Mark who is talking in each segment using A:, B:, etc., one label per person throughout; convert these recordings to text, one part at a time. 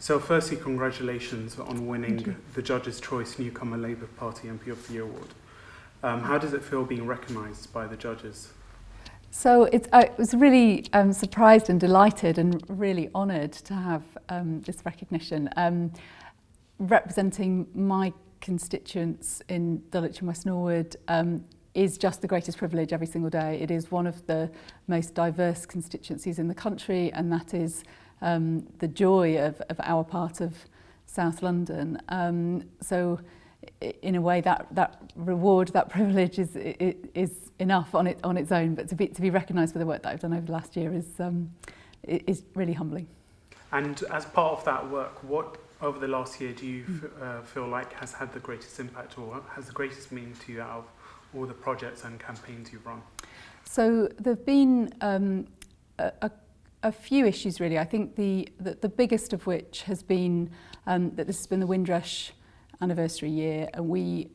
A: So firstly, congratulations on winning the Judge's Choice Newcomer Labour Party MP of the Year award. How does it feel being recognised by the judges?
B: So I was really surprised and delighted and really honoured to have this recognition. Representing my constituents in Dulwich and West Norwood is just the greatest privilege every single day. It is one of the most diverse constituencies in the country, and that is the joy of our part of South London. So in a way that reward, that privilege is enough on its own, but to be recognised for the work that I've done over the last year is really humbling. And
A: as part of that work, what over the last year do you feel like has had the greatest impact or has the greatest meaning to you out of all the projects and campaigns you've run? So
B: there've been a few issues really. I think the biggest of which has been that this has been the Windrush anniversary year, and we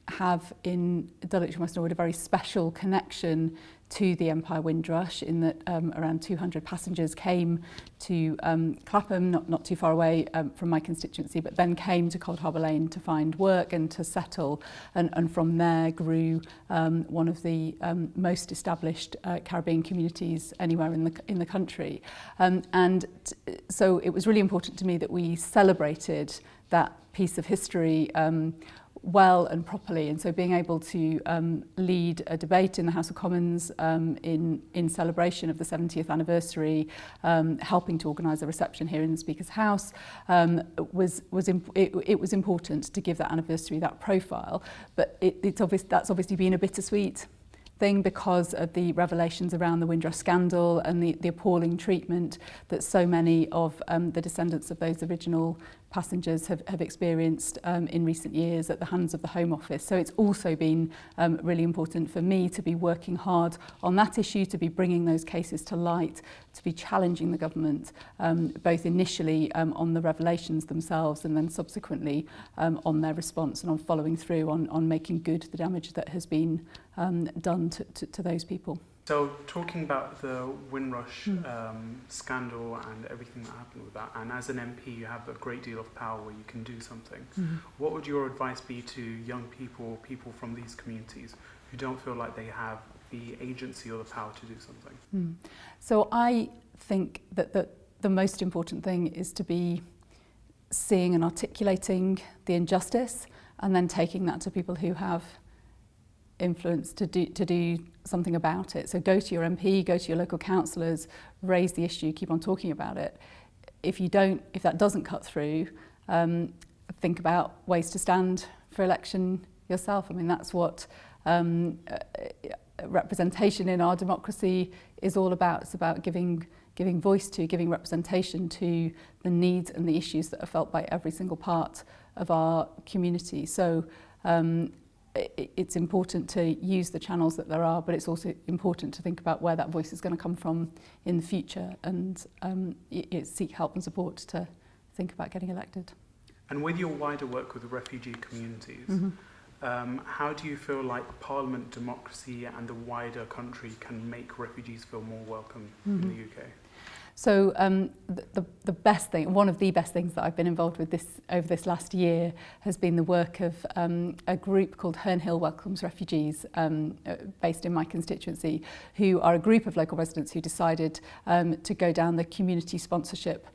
B: have in Dulwich and West Norwood a very special connection to the Empire Windrush in that around 200 passengers came to Clapham, not too far away from my constituency, but then came to Cold Harbour Lane to find work and to settle, and from there grew one of the most established Caribbean communities anywhere in the country. So it was really important to me that we celebrated that piece of history well and properly, and so being able to lead a debate in the House of Commons in celebration of the 70th anniversary, helping to organise a reception here in the Speaker's House, it was important to give that anniversary that profile. But it's obvious that's obviously been a bittersweet thing because of the revelations around the Windrush scandal and the appalling treatment that so many of the descendants of those original passengers have experienced in recent years at the hands of the Home Office. So it's also been really important for me to be working hard on that issue, to be bringing those cases to light, to be challenging the government, both initially on the revelations themselves and then subsequently on their response and on following through on making good the damage that has been done to those people.
A: So talking about the Windrush scandal and everything that happened with that, and as an MP you have a great deal of power where you can do something. What would your advice be to young people, people from these communities who don't feel like they have the agency or the power to do something?
B: So I think that the most important thing is to be seeing and articulating the injustice and then taking that to people who have influence to do something about it. So go to your MP, go to your local councillors, raise the issue, keep on talking about it. If that doesn't cut through, think about ways to stand for election yourself. I mean, that's what representation in our democracy is all about. It's about giving voice to, giving representation to the needs and the issues that are felt by every single part of our community. So it's important to use the channels that there are, but it's also important to think about where that voice is going to come from in the future and seek help and support to think about getting elected.
A: And with your wider work with the refugee communities, how do you feel like Parliament, democracy and the wider country can make refugees feel more welcome in the UK?
B: So the best thing, one of the best things that I've been involved with over this last year has been the work of a group called Herne Hill Welcomes Refugees, based in my constituency, who are a group of local residents who decided to go down the community sponsorship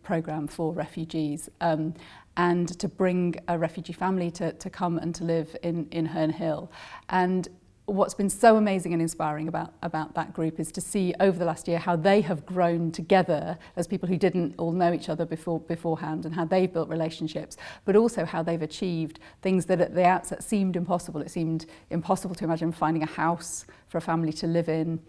B: programme for refugees and to bring a refugee family to come and to live in Herne Hill. And what's been so amazing and inspiring about that group is to see over the last year how they have grown together as people who didn't all know each other beforehand, and how they've built relationships, but also how they've achieved things that at the outset seemed impossible. It seemed impossible to imagine finding a house for a family to live in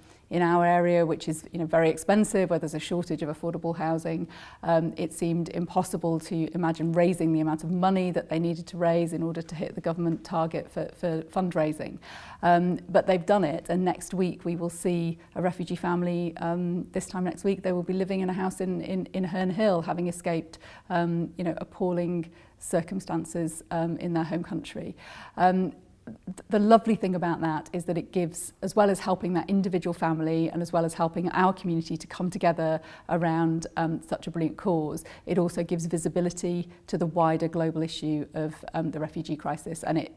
B: our area, which is very expensive, where there's a shortage of affordable housing. It seemed impossible to imagine raising the amount of money that they needed to raise in order to hit the government target for fundraising. But they've done it, and next week we will see a refugee family. This time next week they will be living in a house in Herne Hill, having escaped appalling circumstances in their home country. the lovely thing about that is that it gives, as well as helping that individual family and as well as helping our community to come together around such a brilliant cause, it also gives visibility to the wider global issue of the refugee crisis. And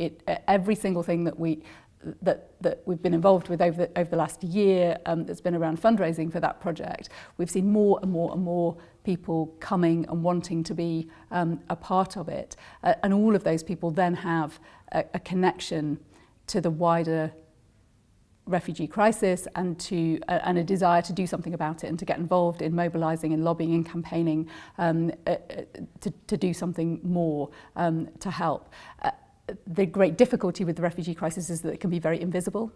B: every single thing that we've been involved with over the last year that's been around fundraising for that project, we've seen more and more and more people coming and wanting to be a part of it. And all of those people then have a connection to the wider refugee crisis and a desire to do something about it and to get involved in mobilising and lobbying and campaigning to do something more to help. The great difficulty with the refugee crisis is that it can be very invisible.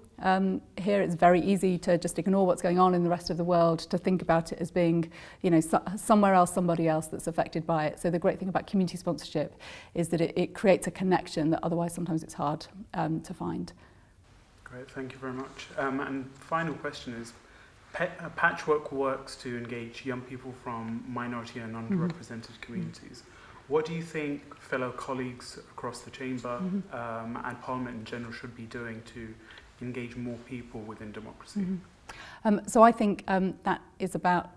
B: Here it's very easy to just ignore what's going on in the rest of the world, to think about it as being, somewhere else, somebody else that's affected by it. So the great thing about community sponsorship is that it creates a connection that otherwise sometimes it's hard to find.
A: Great, thank you very much. And final question is, Patchwork works to engage young people from minority and underrepresented communities. What do you think fellow colleagues across the Chamber and Parliament in general should be doing to engage more people within democracy?
B: So I think that is about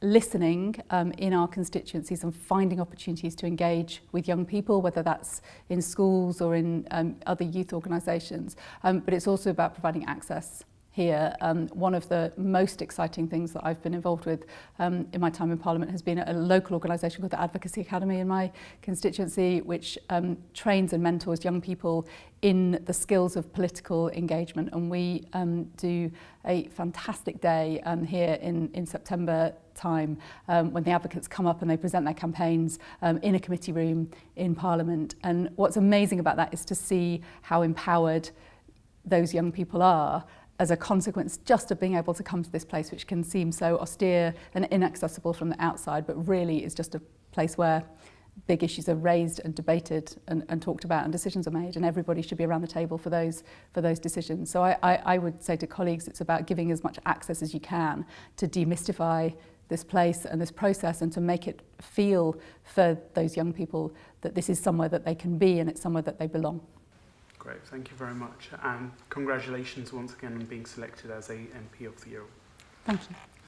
B: listening in our constituencies and finding opportunities to engage with young people, whether that's in schools or in other youth organisations. But it's also about providing access here. One of the most exciting things that I've been involved with in my time in Parliament has been a local organisation called the Advocacy Academy in my constituency, which trains and mentors young people in the skills of political engagement. And we do a fantastic day here in September time when the advocates come up and they present their campaigns in a committee room in Parliament. And what's amazing about that is to see how empowered those young people are as a consequence just of being able to come to this place, which can seem so austere and inaccessible from the outside, but really is just a place where big issues are raised and debated and talked about and decisions are made, and everybody should be around the table for those decisions. So I would say to colleagues, it's about giving as much access as you can to demystify this place and this process and to make it feel for those young people that this is somewhere that they can be and it's somewhere that they belong.
A: Great, thank you very much, and congratulations once again on being selected as a MP of the Year.
B: Thank you.